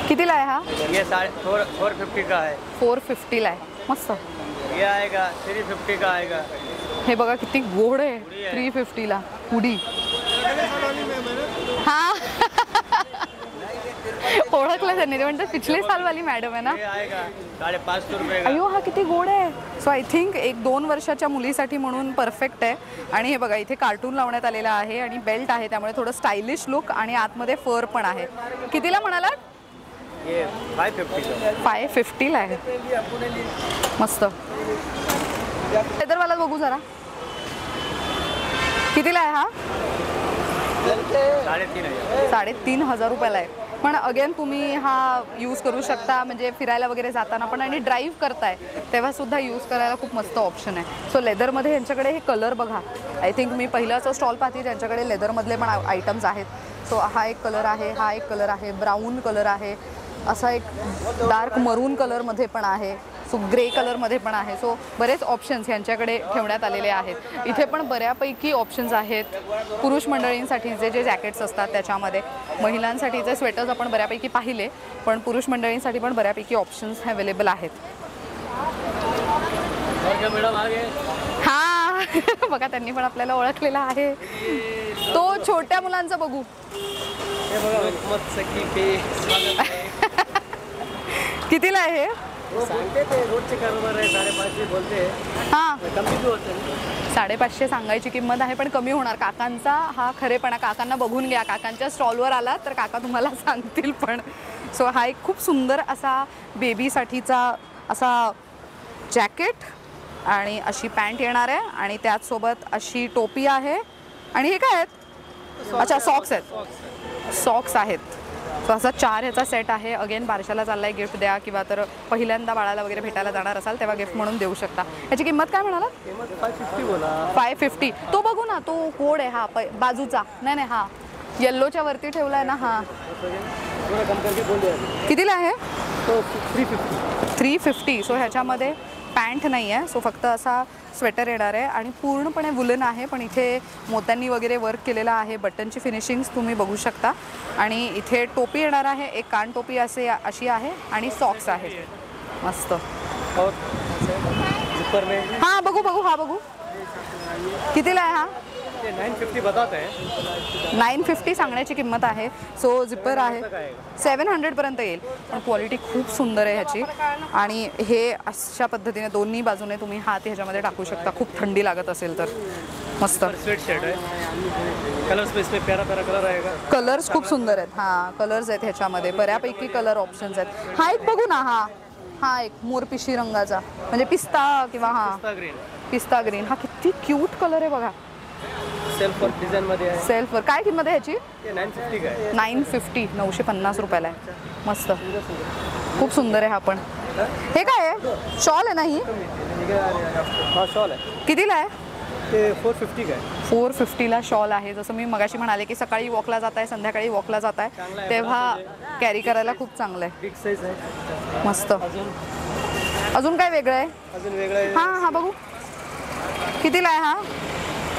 कितीला आहे हा? ये 450 का है, 450ला आहे. मस्त. ये आएगा 350 का आएगा। हे बघा किती गोड आहे. 350ला हुडी. हां ओळखलं त्यांनी. ते म्हणतात पिछले साल वाली मॅडम आहे ना. ये आएगा 550 रुपये का। अयो हा किती गोड आहे. सो आय थिंक 1-2 वर्षाच्या मुलीसाठी म्हणून परफेक्ट आहे. आणि हे बघा इथे कार्टून लावण्यात आलेला आहे आणि बेल्ट आहे, त्यामुळे थोडं स्टायलिश लुक आणि आतमध्ये फर पण आहे. कितीला म्हणालात? ये 550 का। 550ला आहे. मस्त. लेदरवाला बघू जरा. कितीला आहे हा? 3,500। 3,500 रुपयाला आहे. पण अगेन तुम्ही हा यूज करू शकता, म्हणजे फिरायला वगैरे जाताना पण आणि ड्राईव्ह करताय तेव्हा सुद्धा यूज करायला खूप मस्त ऑप्शन आहे. सो लेदरमध्ये यांच्याकडे हे कलर बघा. आय थिंक मी पहिलाच स्टॉल पाहते त्यांच्याकडे लेदरमधले पण आयटम्स आहेत. सो हा एक कलर आहे, हा एक कलर आहे, ब्राऊन कलर आहे, असा एक डार्क मरून कलरमध्ये पण आहे, सो ग्रे कलरमध्ये पण आहे. सो बरेच ऑप्शन्स यांच्याकडे ठेवण्यात आलेले आहेत. इथे पण बऱ्यापैकी ऑप्शन्स आहेत पुरुष मंडळींसाठी जे जॅकेट्स असतात त्याच्यामध्ये. महिलांसाठीचे स्वेटर्स आपण बऱ्यापैकी पाहिले, पण पुरुष मंडळींसाठी पण बऱ्यापैकी ऑप्शन्स अवेलेबल आहेत. हां बघा त्यांनी पण आपल्याला ओळखलेला आहे. तो छोट्या मुलांचं बघू. कितीला आहे हे? सांगते ते रोजचे कारभार आहे, 550 बोलते. हां कमी भी होते. 550 सांगायची किंमत आहे, पण कमी होणार. काकांचा हा खरेपणा. काकांना बघून घ्या, काकांच्या स्टॉलवर आला तर काका तुम्हाला सांगतील पण. सो हा एक खूप सुंदर असा बेबीसाठीचा असा जॅकेट आणि अशी पॅन्ट येणार आहे आणि त्याचसोबत अशी टोपी आहे. आणि हे काय आहेत? अच्छा सॉक्स आहेत. सॉक्स आहेत. सो असा 4 ह्याचा सेट आहे. अगेन बारशाला चाललाय गिफ्ट द्या किंवा तर पहिल्यांदा बाळाला वगैरे भेटायला जाणार असाल तेव्हा गिफ्ट म्हणून देऊ शकता. याची किंमत काय म्हणाला? 550 बोला. 550. तो बघू ना, तो कोड आहे हा बाजूचा. नाही नाही हा येल्लोच्या वरती ठेवला आहे ना. हा कितीला आहे? तो 350. 350. सो ह्याच्यामध्ये पॅन्ट नाही आहे, सो फक्त असा स्वेटर येणार आहे आणि पूर्णपणे वुलन आहे, पण इथे मोत्यांनी वगैरे वर्क केलेलं आहे. बटनची फिनिशिंग्स तुम्ही बघू शकता. आणि इथे टोपी येणार आहे, एक कान टोपी अशी आहे आणि सॉक्स आहे. मस्त. हां बघू बघू. हा बघू. कितीला आहे हा? 950 बताते हैं. 950 सांगण्याची किंमत आहे. सो झिपर आहे. 700 पर्यंत येईल, पण क्वालिटी खूप सुंदर आहे ह्याची. आणि हे अशा पद्धतीने दोन्ही बाजूने तुम्ही हात ह्याच्यामध्ये टाकू शकता, खूप थंडी लागत असेल तर. मस्त. स्वेट शर्ट है. कलर्स पे इसमें प्यारा प्यारा कलर आएगा. कलर्स खूप सुंदर आहेत. हां कलर्स आहेत ह्याच्यामध्ये, बऱ्यापैकी कलर ऑप्शन्स आहेत. हा एक बघू ना. हा एक मोरपिशी रंगाचा, म्हणजे पिस्ता किंवा पिस्ता ग्रीन. हा किती क्यूट कलर आहे बघा. सेल्फ वर्क डिझाइन मध्ये आहे. सेल्फ वर. काय किंमत आहे ह्याची? 950 का आहे. 950. 950 रुपयाला आहे. मस्त. खूप सुंदर आहे हा पण. हे काय आहे? शॉल आहे ना ही? हा शॉल आहे. कितीला आहे? ते 450 का आहे. 450ला शॉल आहे. जसं मी मगाशी म्हणाले की सकाळी वॉकला जात आहे, संध्याकाळी वॉकला जात आहे, तेव्हा कॅरी करायला खूप चांगलं आहे. बिग साईज आहे. मस्त. अजून काय वेगळं आहे? अजून वेगळं आहे. हा बघू. कितीला आहे हा?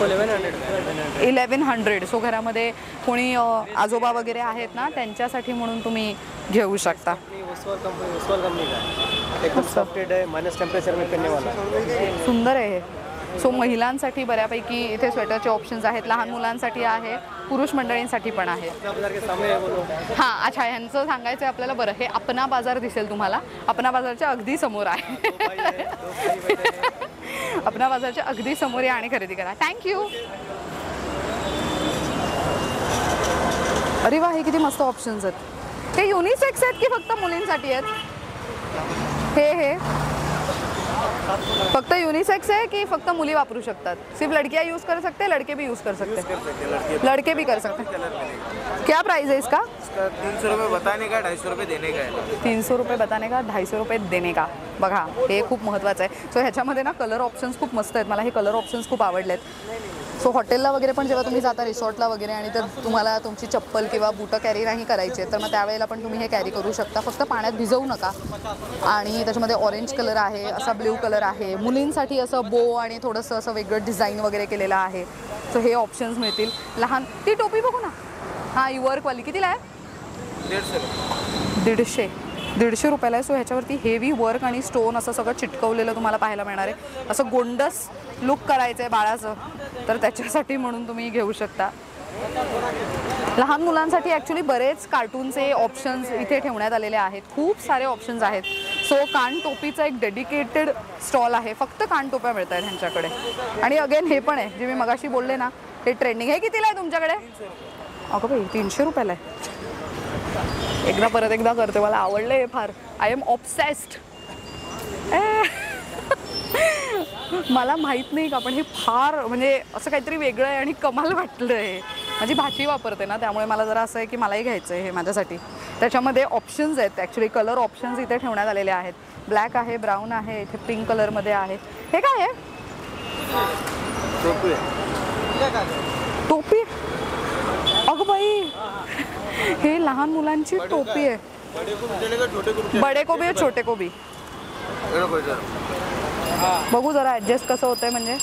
1100. सो घरामध्ये कोणी आजोबा वगैरे आहेत ना, त्यांच्यासाठी म्हणून तुम्ही घेऊ शकता. उस्वाल कंपनी का है. एकदम सॉफ्टेड है, माइनस टेम्परेचर में पहनने वाला. सुंदर आहे हे. सो महिलांसाठी बऱ्यापैकी इथे स्वेटरचे ऑप्शन्स आहेत, लहान मुलांसाठी आहे, पुरुष मंडळींसाठी पण आहे. हां अच्छा, ह्यांचं सांगायचं आहे आपल्याला. बरं, हे अपना बाजार दिसेल तुम्हाला. अपना बाजारच्या अगदी समोर आहे. अपना बाजारच्या अगदी समोर या आणि खरेदी करा. थँक्यू. अरे वा, हे किती मस्त ऑप्शन्स आहेत. हे युनिसेक्स आहेत की फक्त मुलींसाठी आहेत? हे फक्त युनिसेक्स है कि फक्त मुली वापरू शकतात? सिर्फ लड़कियां यूज कर सकते हैं, लड़के भी यूज कर सकते हैं? लड़के भी कर सकते हैं. क्या प्राइस है इसका? 300 रुपये बताने का, 250 रुपये देने का है. 300 रुपये बताने का, 250 रुपये देने का. बघा, हे खूप महत्त्वाचं आहे. सो ह्याच्यामध्ये ना कलर ऑप्शन्स खूप मस्त आहेत. मला हे कलर ऑप्शन्स खूप आवडलेत. सो हॉटेलला वगैरे पण जेव्हा तुम्ही जाता रिसॉर्टला वगैरे आणि तर तुम्हाला तुमची चप्पल किंवा बुटं कॅरी नाही करायचे तर मग त्यावेळेला पण तुम्ही हे कॅरी करू शकता. फक्त पाण्यात भिजवू नका. आणि त्याच्यामध्ये ऑरेंज कलर आहे, असा ब्ल्यू कलर आहे, मुलींसाठी असं बो आणि थोडंसं असं वेगळं डिझाईन वगैरे केलेलं आहे. सो हे ऑप्शन्स मिळतील. लहान ती टोपी बघू ना. हां ही वर्कवाली कितीला आहे? 150 रुपयाला आहे. सो ह्याच्यावरती हेवी वर्क आणि स्टोन असं सगळं चिटकवलेलं तुम्हाला पाहायला मिळणार आहे. असं गोंडस लुक करायचं आहे बाळाचं तर त्याच्यासाठी म्हणून तुम्ही घेऊ शकता. लहान मुलांसाठी ॲक्च्युली बरेच कार्टूनचे ऑप्शन्स इथे ठेवण्यात आलेले आहेत. खूप सारे ऑप्शन्स आहेत. सो कान टोपीचा एक डेडिकेटेड स्टॉल आहे. फक्त कान टोप्या मिळत आहेत ह्यांच्याकडे. आणि अगेन हे पण आहे जे मी मगाशी बोलले ना हे ट्रेंडिंग. हे कितीला आहे तुमच्याकडे? अगं बाई 300 रुपयाला आहे. परत एकदा करते. मला आवडलं हे फार. I am obsessed. मला माहीत नाही का पण हे फार म्हणजे असं काहीतरी वेगळं आहे आणि कमाल वाटलं आहे. माझी भाची वापरते ना त्यामुळे मला जरा असं आहे की मलाही घ्यायचं आहे हे माझ्यासाठी. त्याच्यामध्ये ऑप्शन्स आहेत ॲक्च्युली. कलर ऑप्शन्स इथे ठेवण्यात आलेले आहेत. ब्लॅक आहे, ब्राऊन आहे, इथे पिंक कलरमध्ये आहे. हे काय आहे? टोपी. अगं बाई हे लहान मुलांची टोपी आहे. बडे को भी छोटे को भी. बघू जरा ॲडजस्ट कसं होतंय म्हणजे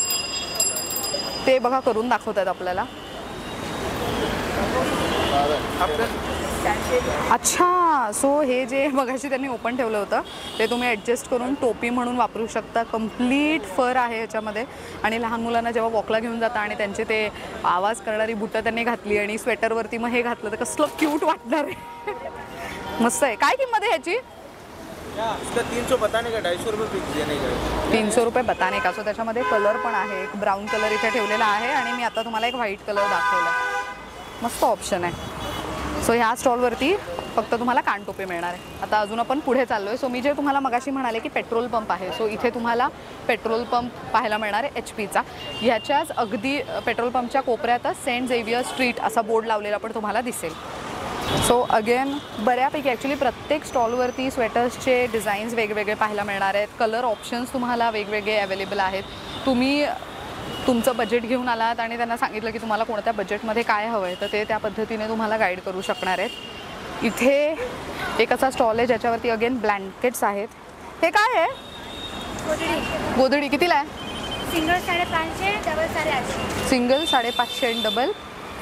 ते बघा करून दाखवत आहेत आपल्याला. अच्छा सो हे जे मगाशी त्यांनी ओपन ठेवलं होतं ते तुम्ही ॲडजस्ट करून टोपी म्हणून वापरू शकता. कम्प्लीट फर आहे ह्याच्यामध्ये. आणि लहान मुलांना जेव्हा वॉकला घेऊन जाता आणि त्यांचे ते आवाज करणारी बुटं त्यांनी घातली आणि स्वेटरवरती मग हे घातलं तर कसलं क्यूट वाटणार आहे. मस्त आहे. काय किंमत आहे ह्याची? इसका 300 बताने का 250 रुपये देने का. 300 रुपये बताने का. सो त्याच्यामध्ये कलर पण आहे. एक ब्राऊन कलर इथे ठेवलेला आहे आणि मी आता तुम्हाला एक व्हाईट कलर दाखवला. मस्त ऑप्शन आहे. सो ह्या स्टॉलवरती फक्त तुम्हाला कानटोपे मिळणार आहे. आता अजून आपण पुढे चाललो आहे. सो मी जे तुम्हाला मगाशी म्हणाले की पेट्रोल पंप आहे. सो इथे तुम्हाला पेट्रोल पंप पाहायला मिळणार आहे HP चा. ह्याच्याच अगदी पेट्रोल पंपच्या कोपऱ्यातच सेंट झेवियर स्ट्रीट असा बोर्ड लावलेला पण तुम्हाला दिसेल. सो अगेन बऱ्यापैकी ॲक्च्युली प्रत्येक स्टॉलवरती स्वेटर्सचे डिझाईन्स वेगवेगळे पाहायला मिळणार आहेत. कलर ऑप्शन्स तुम्हाला वेगवेगळे अवेलेबल आहेत. तुम्ही तुमचं बजेट घेऊन आलात आणि त्यांना सांगितलं की तुम्हाला कोणत्या बजेटमध्ये काय हवं आहे तर ते त्या पद्धतीने तुम्हाला गाईड करू शकणार आहेत. इथे एक असा स्टॉल आहे ज्याच्यावरती अगेन ब्लँकेट्स आहेत. हे काय आहे? गोधडी. कितीला आहे? Single 550, double 850. सिंगल 550 आणि डबल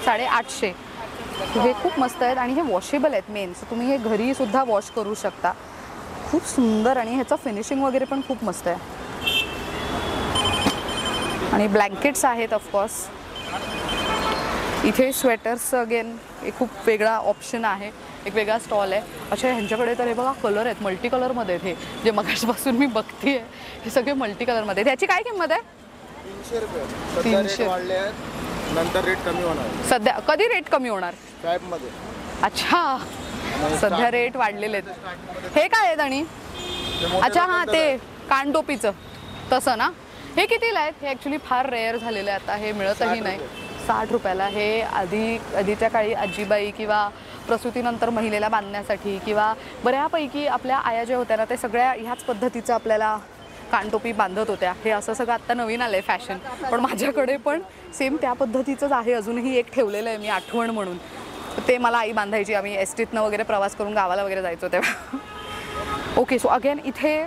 850. हे खूप मस्त आहेत आणि हे वॉशेबल आहेत मेन. सो तुम्ही हे घरीसुद्धा वॉश करू शकता. खूप सुंदर आणि ह्याचं फिनिशिंग वगैरे पण खूप मस्त आहे. आणि ब्लँकेट्स आहेत ऑफकोर्स. इथे स्वेटर्स अगेन एक खूप वेगळा ऑप्शन आहे. एक वेगळा स्टॉल आहे. अच्छा ह्यांच्याकडे तर हे बघा कलर आहेत मल्टी कलरमध्ये आहेत. हे जे मगाशपासून मी बघते आहे हे सगळे मल्टी कलरमध्ये. त्याची काय किंमत आहे? 300 रुपये. 300. वाढले आहेत. नंतर रेट कमी होणार. सध्या कधी रेट कमी होणार? फॅबमध्ये. अच्छा सध्या रेट वाढलेले आहेत. हे काय आहेत? आणि अच्छा हां ते कानटोपीचं तसं ना. हे कितीला आहेत? हे ॲक्च्युली फार रेअर झालेलं आहे आता. हे मिळतही नाही. 60 रुपयाला. हे आधीच्या काळी आजीबाई किंवा प्रसूतीनंतर महिलेला बांधण्यासाठी किंवा बऱ्यापैकी आपल्या आया ज्या होत्या ना ते सगळ्या ह्याच पद्धतीचं आपल्याला कानटोपी बांधत होत्या. हे असं सगळं आत्ता नवीन आलं आहे फॅशन. पण माझ्याकडे पण सेम त्या पद्धतीचंच आहे. अजूनही एक ठेवलेलं आहे मी आठवण म्हणून. ते मला आई बांधायची. आम्ही एसटीतनं वगैरे प्रवास करून गावाला वगैरे जायचो तेव्हा. ओके सो अगेन इथे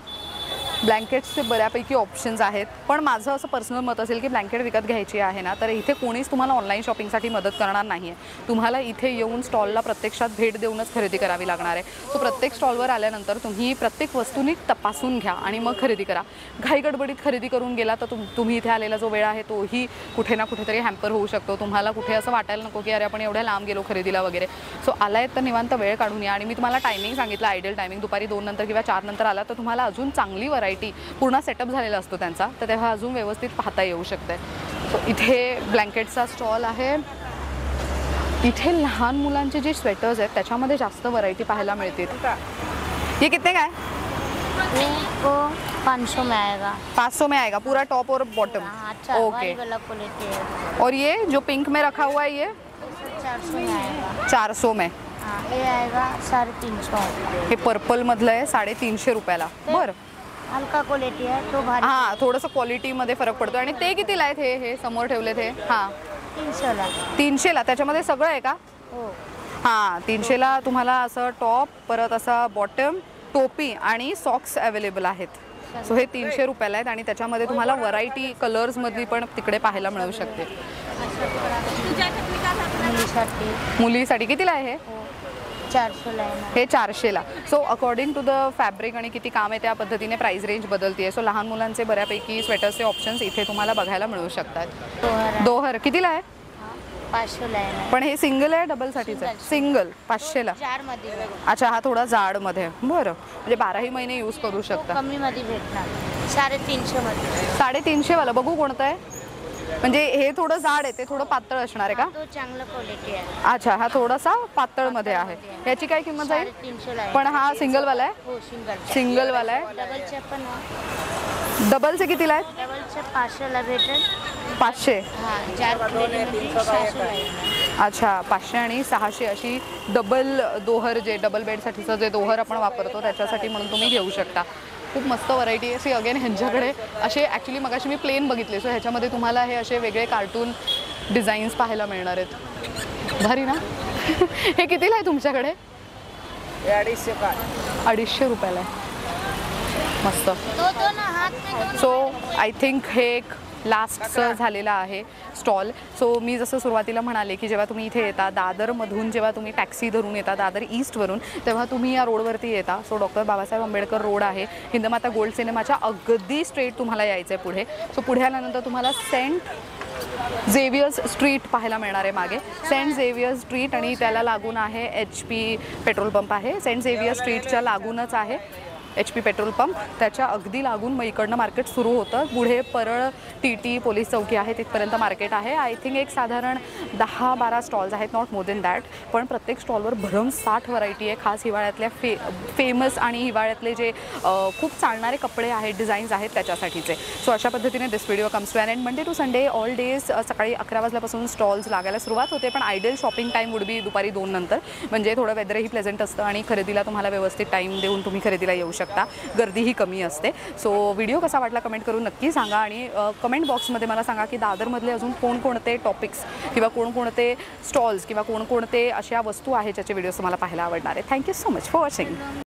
ब्लँकेट्सचे बऱ्यापैकी ऑप्शन्स आहेत. पण माझं असं पर्सनल मत असेल की ब्लँकेट विकत घ्यायची आहे ना तर इथे कोणीच तुम्हाला ऑनलाईन शॉपिंगसाठी मदत करणार नाही आहे. तुम्हाला इथे येऊन स्टॉलला प्रत्यक्षात भेट देऊनच खरेदी करावी लागणार आहे. सो प्रत्येक स्टॉलवर आल्यानंतर तुम्ही प्रत्येक वस्तू नीट तपासून घ्या आणि मग खरेदी करा. घाईगडबडीत खरेदी करून गेला तर तुम्ही इथे आलेला जो वेळ आहे तोही कुठे ना कुठेतरी हॅम्पर होऊ शकतो. तुम्हाला कुठे असं वाटायला नको की अरे आपण एवढ्या लांब गेलो खरेदीला वगैरे. सो आलाय तर निवांत वेळ काढून या. आणि मी तुम्हाला टायमिंग सांगितलं आयडियल टायमिंग दुपारी 2 नंतर किंवा 4 नंतर आला तर तुम्हाला अजून चांगली व्हरायटी पूर्ण सेटअप झालेला असतो त्यांचा तर तेव्हा अजून व्यवस्थित पाहता येऊ शकते. सो इथे ब्लँकेटचा स्टॉल आहे. इथे लहान मुलांचे जे स्वेटर्स आहेत त्याच्यामध्ये जास्त व्हरायटी पाहायला मिळते. ये कितने का है? वो 500 में आएगा. 500 में आएगा पूरा टॉप और बॉटम. अच्छा ओके. वाला क्वालिटी है. और ये जो पिंक में रखा हुआ है ये 400 में आएगा. 400 में. हाँ ये आएगा 350. हे पर्पल मधलं आहे 350 रुपयाला. बरं हल्का क्वालिटी है तो भारी हां थोडंसं क्वालिटीमध्ये फरक पडतो. आणि ते कितीला आहेत हे समोर ठेवलेत हे? हां 300ला. 300ला. त्याच्यामध्ये सगळं आहे का? हो. हां 300ला तुम्हाला असं टॉप, परत असा बॉटम, टोपी आणि सॉक्स अवेलेबल आहेत. सो हे 300 रुपयाला आहेत आणि त्याच्यामध्ये तुम्हाला व्हरायटी कलर्समधली पण तिकडे पाहायला मिळू शकते. मुलीसाठी मुलीसाठी कितीला आहे हे? 400ला आहे ना. हे 400ला. So according to the fabric आणि किती काम आहे त्या पद्धतीने प्राइस रेंज बदलते. सो लहान मुलांचे बऱ्यापैकी स्वेटर्सचे ऑप्शन्स इथे तुम्हाला बघायला मिळू शकतात. दोहर कितीला आहे? 500ला आहे ना. पण हे सिंगल आहे डबलसाठीचं आहे? सिंगल 500ला. 4 मध्ये अच्छा हा थोडा जाडमध्ये. बरं म्हणजे 12ही महिने यूज करू शकता. कमी मध्ये भेटणार 350 मध्ये. 350 वाला बघू कोणतं आहे? म्हणजे हे थोडं जाड आहे, ते थोडं पातळ असणार आहे का? तो चांगला क्वालिटी आहे. अच्छा हा थोडासा पातळमध्ये आहे. याची काय किंमत जाईल? 350ला आहे. पण हा सिंगलवाला आहे? हो सिंगल. सिंगलवाला आहे. डबलचे पण आहे. डबलचे कितीला आहेत? डबलचे 500ला भेटेल. 500. हां 4 क्वालिटीमध्ये 600ला आहे. अच्छा 500 आणि 600 अशी डबल दोहर, जे डबल बेडसाठीचं जे दोहर आपण वापरतो त्याच्यासाठी म्हणून तुम्ही घेऊ शकता. खूप मस्त व्हरायटी आहे. सी अगेन ह्यांच्याकडे असे ॲक्च्युली मगाशी मी प्लेन बघितले. सो ह्याच्यामध्ये तुम्हाला हे असे वेगळे कार्टून डिझाईन्स पाहायला मिळणार आहेत. भारी ना? हे कितीला आहे तुमच्याकडे? 250 रुपयाला आहे. मस्त. दोन हात में सो आय थिंक हे एक लास्टचं झालेलं आहे स्टॉल. सो मी जसं सुरुवातीला म्हणाले की जेव्हा तुम्ही इथे येता दादरमधून, जेव्हा तुम्ही टॅक्सी धरून येता दादर ईस्टवरून, तेव्हा तुम्ही या रोडवरती येता. So doctor Babasaheb Ambedkar road आहे. हिंदमाता गोल्ड सिनेमाच्या अगदी स्ट्रेट तुम्हाला यायचं आहे पुढे. सो पुढे आल्यानंतर तुम्हाला सेंट झेवियर्स स्ट्रीट पाहायला मिळणार आहे मागे. सेंट झेवियर्स स्ट्रीट आणि त्याला लागून आहे HP पेट्रोल पंप आहे. सेंट झेवियर्स स्ट्रीटच्या लागूनच आहे HP पेट्रोल पंप. त्याच्या अगदी लागून मग इकडनं मार्केट सुरू होतं. पुढे परळ TT पोलीस चौकी आहे, तिथपर्यंत मार्केट आहे. आय थिंक एक साधारण 10-12 स्टॉल्स आहेत, नॉट मोर देन दॅट. पण प्रत्येक स्टॉलवर भरमसाठ व्हरायटी आहे. खास हिवाळ्यातल्या फेमस आणि हिवाळ्यातले जे खूप चालणारे कपडे आहेत, डिझाईन्स आहेत त्याच्यासाठीचे. सो अशा पद्धतीने this video comes to an end. Monday to Sunday all days सकाळी 11 वाजल्यापासून स्टॉल्स लागायला सुरुवात होते. पण ideal shopping time would be दुपारी 2 नंतर. म्हणजे थोडं वेदरही प्लेझंट असतं आणि खरेदीला तुम्हाला व्यवस्थित टाईम देऊन तुम्ही खरेदीला येऊ शकता. गर्दीही कमी असते. सो व्हिडिओ कसा वाटला कमेंट करून नक्की सांगा आणि कमेंट बॉक्समध्ये मला सांगा की दादरमधले अजून कोणकोणते टॉपिक्स किंवा कोणकोणते स्टॉल्स किंवा कोणकोणते अशा वस्तू आहेत ज्याचे व्हिडिओज तुम्हाला पाहायला आवडणार आहे. Thank you so much for watching.